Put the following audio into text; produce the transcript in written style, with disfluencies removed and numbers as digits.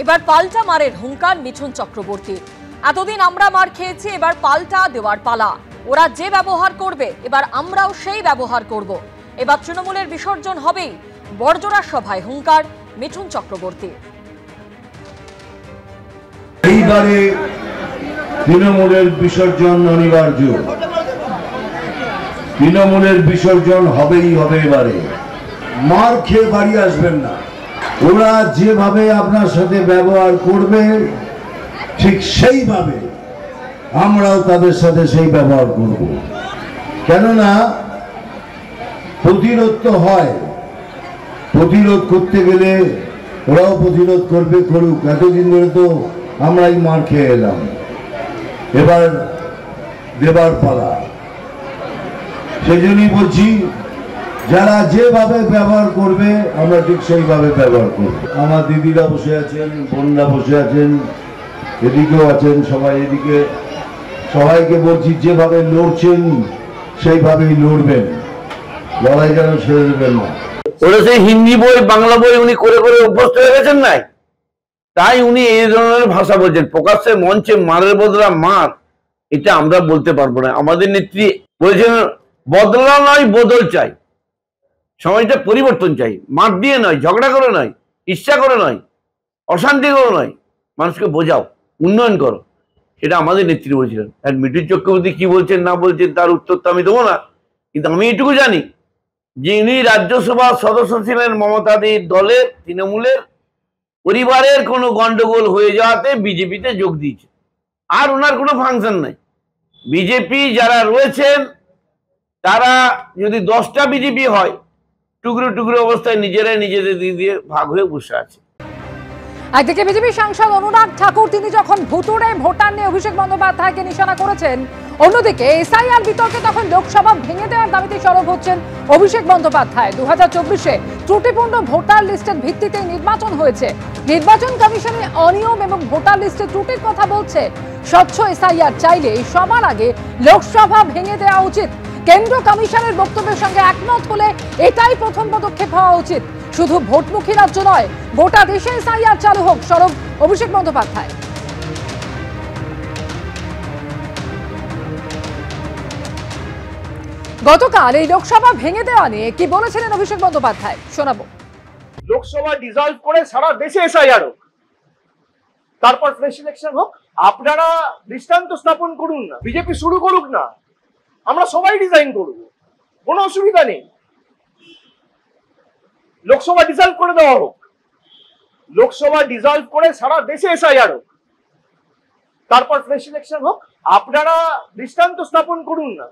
এবার পাল্টা মারের হুঙ্কার মিঠুন চক্রবর্তী। এতদিন আমরা মার খেয়েছি, এবার পাল্টা দেওয়ার পালা। ওরা যে ব্যবহার করবে এবার আমরাও সেই ব্যবহার করব। এবার তৃণমূলের বিসর্জন হবেই, বড়জোড়া সভায় হুঙ্কার মিঠুন চক্রবর্তী। এইবারে তৃণমূলের বিসর্জন অনিবার্য, তৃণমূলের বিসর্জন হবেই হবে। এবারে মার খেয়ে বাড়ি আসবেন না। ওরা যেভাবে আপনার সাথে ব্যবহার করবে ঠিক সেইভাবে আমরাও তাদের সাথে সেই ব্যবহার করব। কেননা প্রতিরোধ তো হয়, প্রতিরোধ করতে গেলে ওরাও প্রতিরোধ করবে, করুক। এতদিন ধরে তো আমরাই মার খেয়ে এলাম, এবার দেবার পালা। সেই জন্যই বলছি, যারা যেভাবে ব্যবহার করবে আমরা ঠিক সেইভাবে ব্যবহার করব। আমার দিদিরা বসে আছেন, বোনরা বসে আছেন, এদিকেও আছেন সবাই। এদিকে সবাইকে বলছি, যেভাবে লড়ছেন সেইভাবেই লড়বেন, লড়াই যেন ছেড়ে দেবেন না। ওরা সেই হিন্দি বই বাংলা বই উনি করে করে অভ্যস্ত হয়ে গেছেন নাই, তাই উনি এই ধরনের ভাষা বলছেন। প্রকাশ্যে মঞ্চে মারের বদলা মার, এটা আমরা বলতে পারবো না। আমাদের নেত্রী বলেছেন বদলা নয় বদল চাই, সমাজটা পরিবর্তন চাই। মার দিয়ে নয়, ঝগড়া করে নয়, ইচ্ছা করে নয়, অশান্তি করে নয়, মানুষকে বোঝাও, উন্নয়ন করো, সেটা আমাদের নেত্রী বলছিলেন। আর মিঠুন চক্রবর্তী কি বলছেন না বলছেন তার উত্তর তো আমি দেবো না, কিন্তু আমি এটুকু জানি যে ইনি রাজ্যসভার সদস্য ছিলেন মমতাদির দলের, তৃণমূলের পরিবারের কোনো গন্ডগোল হয়ে যাওয়াতে বিজেপিতে যোগ দিয়েছে। আর ওনার কোনো ফাংশন নাই। বিজেপি যারা রয়েছেন তারা যদি 10টা বিজেপি হয়, টুকরো টুকরো অবস্থায় নিজেরাই নিজেদের দিক দিয়ে ভাগ হয়ে বসে আছে। একদিকে বিজেপি সাংসদ অনুরাগ ঠাকুর তিনি যখন ভুতুড়ে ভোটার নিয়ে অভিষেক বন্দ্যোপাধ্যায়কে নিশানা করেছেন, অন্যদিকে এসআইআর বিতর্কে তখন লোকসভা ভেঙে দেওয়ার দাবিতে সরব হচ্ছেন অভিষেক বন্দ্যোপাধ্যায়। 2024-এ ত্রুটিপূর্ণ ভোটার লিস্টের ভিত্তিতে নির্বাচন হয়েছে, নির্বাচন কমিশনে অনিয়ম এবং ভোটার লিস্টে ত্রুটির কথা বলছে। স্বচ্ছ এসআইআর চাইলে সবার আগে লোকসভা ভেঙে দেওয়া উচিত। কেন্দ্র কমিশনের বক্তব্যের সঙ্গে একমত হলে এটাই প্রথম পদক্ষেপ হওয়া উচিত। শুধু ভোটমুখী রাজ্য নয়, গোটা দেশে এসআইআর চালু হোক, সরব অভিষেক বন্দ্যোপাধ্যায়। গতকাল এই লোকসভা ভেঙে দেওয়া নিয়ে কি বলেছিলেন অভিষেক বন্দ্যোপাধ্যায়, শোনাবো। লোকসভা ডিজলভ করে সারা দেশে এসআইআর হোক, তারপর ফ্রেশ ইলেকশন হোক। আপনারা দৃষ্টান্ত স্থাপন করুন না, বিজেপি শুরু করুক না, আমরা সবাই ডিজাইন করব, কোনো অসুবিধা নেই। লোকসভা ডিজলভ করে দেওয়া হোক, লোকসভা ডিজলভ করে সারা দেশে এসআইআর হোক, তারপর ফ্রেশ ইলেকশন হোক। আপনারা দৃষ্টান্ত স্থাপন করুন না।